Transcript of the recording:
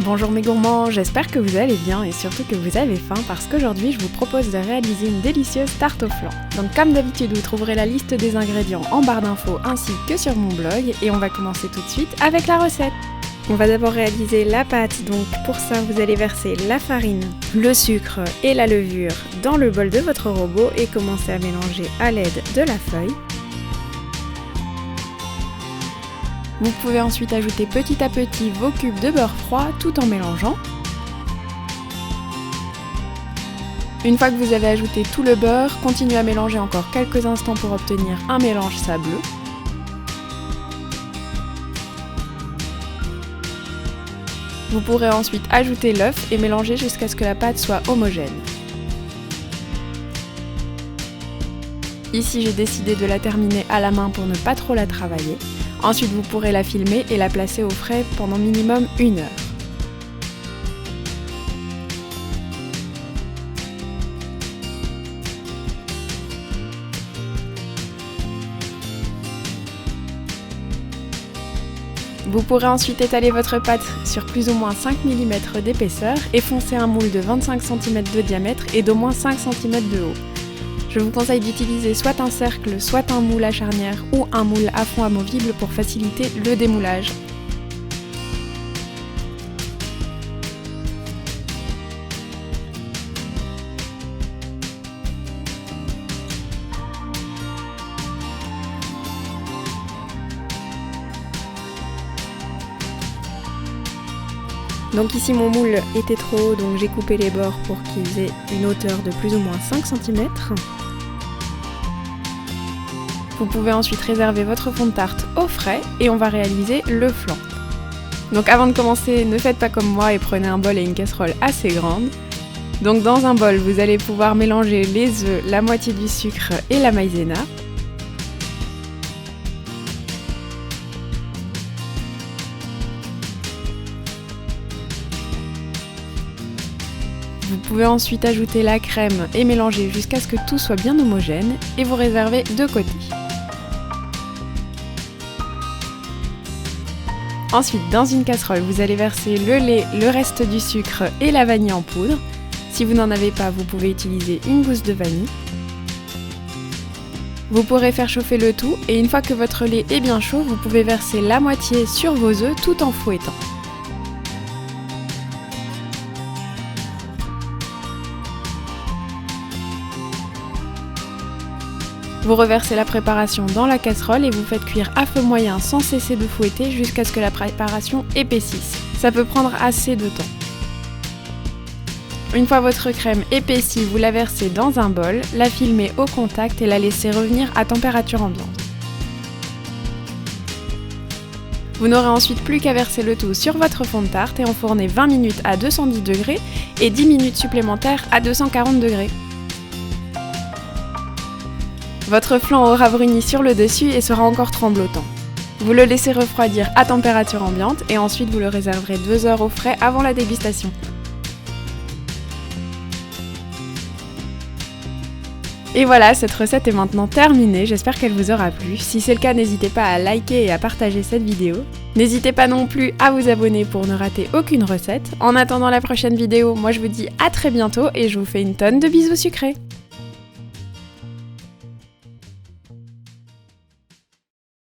Bonjour mes gourmands, j'espère que vous allez bien et surtout que vous avez faim parce qu'aujourd'hui je vous propose de réaliser une délicieuse tarte au flan. Donc comme d'habitude vous trouverez la liste des ingrédients en barre d'infos ainsi que sur mon blog et on va commencer tout de suite avec la recette. On va d'abord réaliser la pâte, donc pour ça vous allez verser la farine, le sucre et la levure dans le bol de votre robot et commencer à mélanger à l'aide de la feuille. Vous pouvez ensuite ajouter petit à petit vos cubes de beurre froid tout en mélangeant. Une fois que vous avez ajouté tout le beurre, continuez à mélanger encore quelques instants pour obtenir un mélange sableux. Vous pourrez ensuite ajouter l'œuf et mélanger jusqu'à ce que la pâte soit homogène. Ici, j'ai décidé de la terminer à la main pour ne pas trop la travailler. Ensuite, vous pourrez la filmer et la placer au frais pendant minimum 1 heure. Vous pourrez ensuite étaler votre pâte sur plus ou moins 5 mm d'épaisseur et foncer un moule de 25 cm de diamètre et d'au moins 5 cm de haut. Je vous conseille d'utiliser soit un cercle, soit un moule à charnière ou un moule à fond amovible pour faciliter le démoulage. Donc ici mon moule était trop haut, donc j'ai coupé les bords pour qu'ils aient une hauteur de plus ou moins 5 cm. Vous pouvez ensuite réserver votre fond de tarte au frais et on va réaliser le flan. Donc avant de commencer, ne faites pas comme moi et prenez un bol et une casserole assez grande. Donc dans un bol, vous allez pouvoir mélanger les œufs, la moitié du sucre et la maïzena. Vous pouvez ensuite ajouter la crème et mélanger jusqu'à ce que tout soit bien homogène et vous réservez de côté. Ensuite, dans une casserole, vous allez verser le lait, le reste du sucre et la vanille en poudre. Si vous n'en avez pas, vous pouvez utiliser une gousse de vanille. Vous pourrez faire chauffer le tout et une fois que votre lait est bien chaud, vous pouvez verser la moitié sur vos œufs tout en fouettant. Vous reversez la préparation dans la casserole et vous faites cuire à feu moyen sans cesser de fouetter jusqu'à ce que la préparation épaississe. Ça peut prendre assez de temps. Une fois votre crème épaissie, vous la versez dans un bol, la filmez au contact et la laissez revenir à température ambiante. Vous n'aurez ensuite plus qu'à verser le tout sur votre fond de tarte et enfourner 20 minutes à 210 degrés et 10 minutes supplémentaires à 240 degrés. Votre flan aura bruni sur le dessus et sera encore tremblotant. Vous le laissez refroidir à température ambiante et ensuite vous le réserverez 2 heures au frais avant la dégustation. Et voilà, cette recette est maintenant terminée, j'espère qu'elle vous aura plu. Si c'est le cas, n'hésitez pas à liker et à partager cette vidéo. N'hésitez pas non plus à vous abonner pour ne rater aucune recette. En attendant la prochaine vidéo, moi je vous dis à très bientôt et je vous fais une tonne de bisous sucrés.